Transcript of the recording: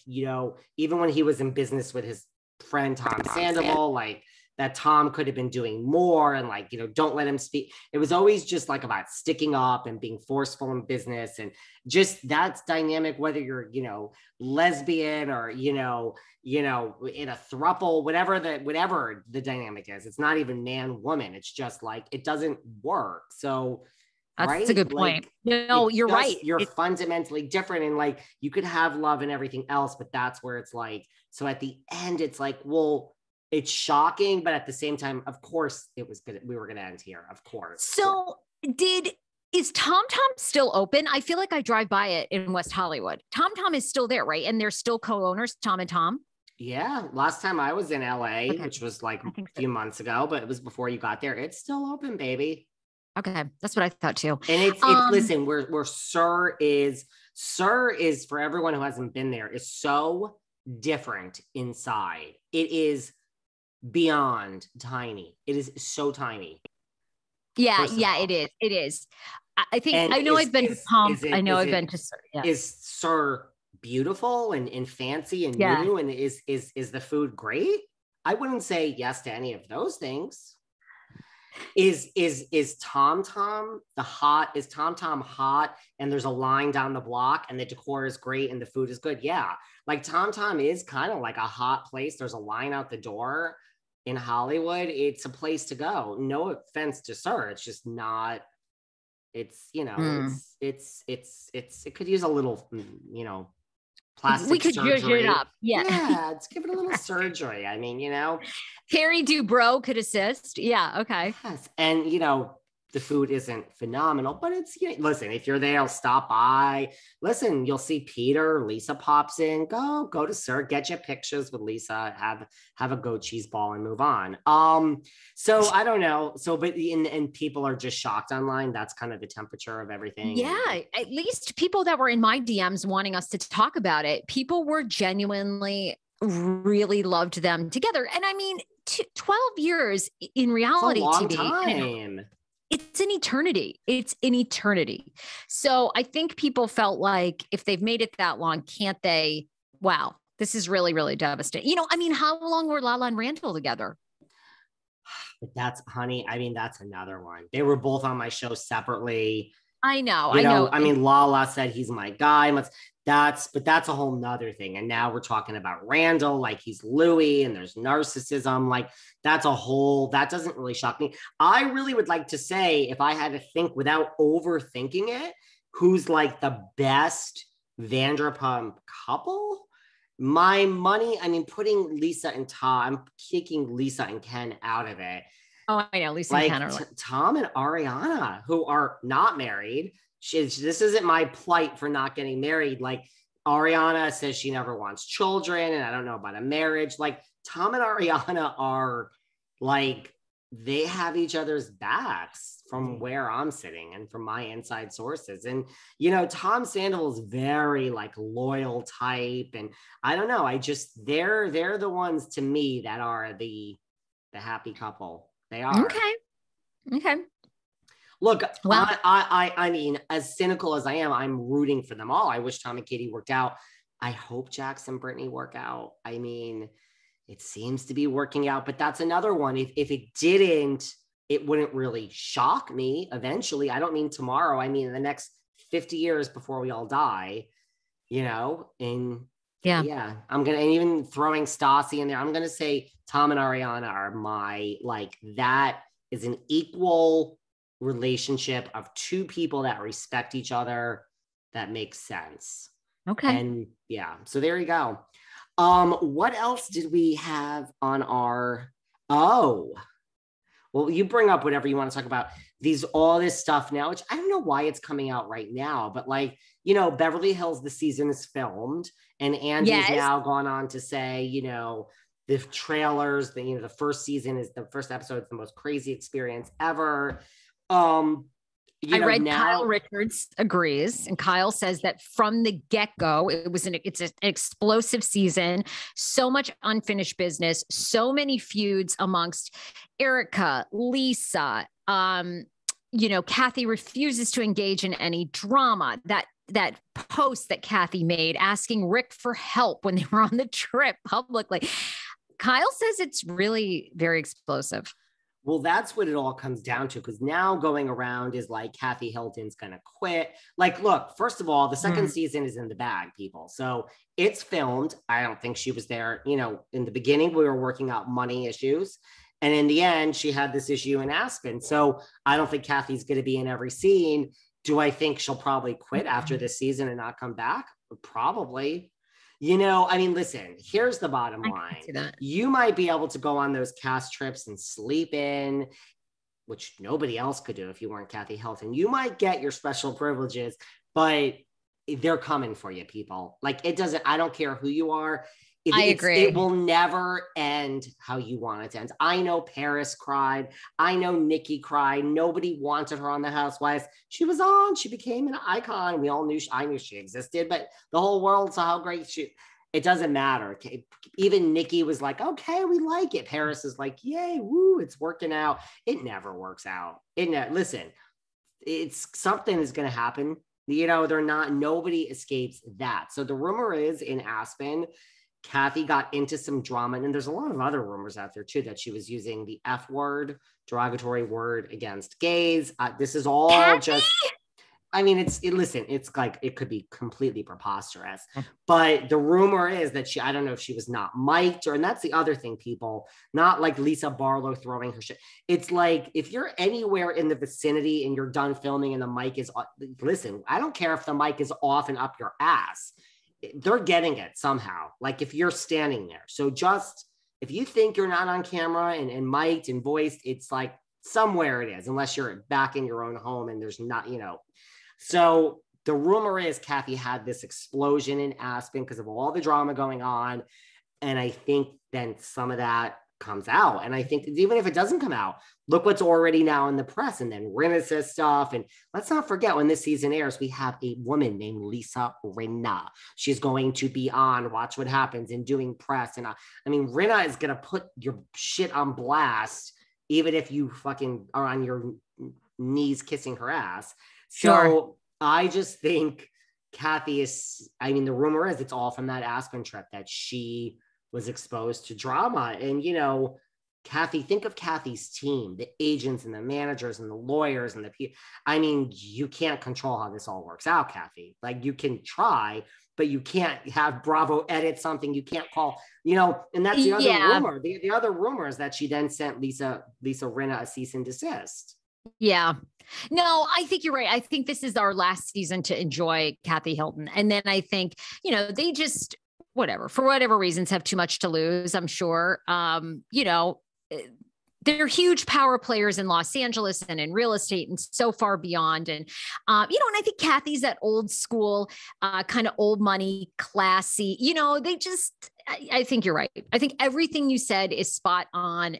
like, even when he was in business with his friend Tom Sandoval, like that Tom could have been doing more and like, don't let him speak. It was always just like about sticking up and being forceful in business, and just that's dynamic, whether you're, lesbian or, in a throuple, whatever the dynamic is. It's not even man, woman. It's just like, it doesn't work. So that's right? a good point. No, you're right. You're fundamentally different, and like you could have love and everything else, but that's where it's like, so at the end, it's like, well, it's shocking, but at the same time, of course, it was good. We were going to end here, of course. So is Tom Tom still open? I feel like I drive by it in West Hollywood. Tom Tom is still there, right? And they're still co-owners, Tom and Tom? Yeah. Last time I was in LA, which was like a few months ago, but it was before you got there. It's still open, baby. Okay. That's what I thought too. And it's listen, where SUR is for everyone who hasn't been there, is so different inside. It is beyond tiny. It is so tiny. Yeah. Yeah, it is. It is. I think, and I know I've been to Tom. I know I've been to SUR. Yeah. Is SUR beautiful and fancy and new? And is the food great? I wouldn't say yes to any of those things. Is Tom Tom is Tom Tom hot and there's a line down the block and the decor is great and the food is good? Yeah. Like Tom Tom is kind of like a hot place. There's a line out the door in Hollywood. It's a place to go. No offense to SUR. It's just not, it's, it could use a little, plastic we could surgery. Judge it up. Yeah. Let's give it a little surgery. I mean, Harry Dubrow could assist. Yeah. Okay. Yes. And, the food isn't phenomenal, but it's, listen, if you're there, I'll stop by. Listen, you'll see Peter, Lisa pops in, go to SUR, get your pictures with Lisa, have a goat cheese ball and move on. So I don't know. So, but, and people are just shocked online. That's kind of the temperature of everything. Yeah. At least people that were in my DMs wanting us to talk about it, people were genuinely really loved them together. And I mean, 12 years in reality TV. Time. It's an eternity. It's an eternity. So I think people felt like if they've made it that long, can't they? Wow, this is really, really devastating. How long were Lala and Randall together? But that's another one. They were both on my show separately. I know. Lala said he's my guy. That's a whole nother thing. And now we're talking about Randall, like he's Louis and there's narcissism. Like that doesn't really shock me. I really would like to say, if I had to think without overthinking it, who's like the best Vanderpump couple? My money, putting Lisa and Tom, I'm kicking Lisa and Ken out of it. Oh, I know. Lisa and Ken are Tom and Ariana, who are not married. This isn't my plight for not getting married. Like Ariana says she never wants children, and I don't know about a marriage. Like Tom and Ariana are like, they have each other's backs from where I'm sitting and from my inside sources. And, Tom Sandoval is very like loyal type. And I don't know. They're the ones to me that are the happy couple. They are. Okay. Look, well, I mean, as cynical as I am, I'm rooting for them all. I wish Tom and Katie worked out. I hope Jax and Brittany work out. I mean, it seems to be working out, but that's another one. If it didn't, it wouldn't really shock me eventually. I don't mean tomorrow. I mean, in the next 50 years before we all die, and yeah, I'm going to, and even throwing Stassi in there, I'm going to say Tom and Ariana are my, like, that is an equal relationship of two people that respect each other. That makes sense. Okay. And yeah, so there you go. What else did we have on our, well, you bring up whatever you want to talk about, all this stuff now, which I don't know why it's coming out right now, but like, Beverly Hills, the season is filmed, and Andy's now gone on to say, the trailers, the first episode is the most crazy experience ever. I read Kyle Richards agrees, and Kyle says that from the get-go, it's an explosive season, so much unfinished business, so many feuds amongst Erika, Lisa, Kathy refuses to engage in any drama, that that post that Kathy made asking Rick for help when they were on the trip publicly. Kyle says it's really very explosive. Well, that's what it all comes down to, because now going around is like Kathy Hilton's going to quit. Like, look, first of all, the second season is in the bag, people. So it's filmed. I don't think she was there. You know, in the beginning, we were working out money issues. And in the end, she had this issue in Aspen. So I don't think Kathy's going to be in every scene. Do I think she'll probably quit after this season and not come back? Probably. You know, I mean, listen, here's the bottom line. You might be able to go on those cast trips and sleep in, which nobody else could do if you weren't Kathy Hilton. You might get your special privileges, but they're coming for you, people. Like, it doesn't, I don't care who you are. I agree. It will never end how you want it to end. I know Paris cried. I know Nicki cried. Nobody wanted her on the Housewives. She was on. She became an icon. We all knew, I knew she existed, but the whole world saw how great it doesn't matter. Okay? Even Nicki was like, okay, we like it. Paris is like, yay, woo, it's working out. It never works out. Listen, it's something is going to happen. You know, nobody escapes that. So the rumor is in Aspen, Kathy got into some drama, and there's a lot of other rumors out there too that she was using the F word, derogatory word against gays. This is all Kathy? I mean, listen, it's like, it could be completely preposterous, but the rumor is that I don't know if she was not mic'd, and that's the other thing, people, not like Lisa Barlow throwing her shit. It's like, if you're anywhere in the vicinity and you're done filming and the mic is, listen, I don't care if the mic is off and up your ass. They're getting it somehow. Like, if you're standing there. So just, if you think you're not on camera and mic'd and voiced, it's like somewhere it is, unless you're back in your own home and there's not, you know. So the rumor is Kathy had this explosion in Aspen because of all the drama going on. And I think then some of that comes out. And I think even if it doesn't come out, look what's already now in the press. And then Rinna says stuff. And let's not forget, when this season airs, we have a woman named Lisa Rinna. She's going to be on Watch What Happens and doing press. And I mean, Rinna is going to put your shit on blast, even if you fucking are on your knees kissing her ass. Sure. So I just think Kathy is, I mean, the rumor is it's all from that Aspen trip that she was exposed to drama. And, you know, Kathy, think of Kathy's team, the agents and the managers and the lawyers and the people. I mean, you can't control how this all works out, Kathy. Like, you can try, but you can't have Bravo edit something. You can't call, you know, and that's the other rumor. The other rumor is that she then sent Lisa Rinna a cease and desist. Yeah. No, I think you're right. I think this is our last season to enjoy Kathy Hilton. And then I think, you know, they just, for whatever reasons, have too much to lose, I'm sure. You know, they're huge power players in Los Angeles and in real estate and so far beyond. And, you know, and I think Kathy's that old school, kind of old money, classy, you know, I think you're right. I think everything you said is spot on.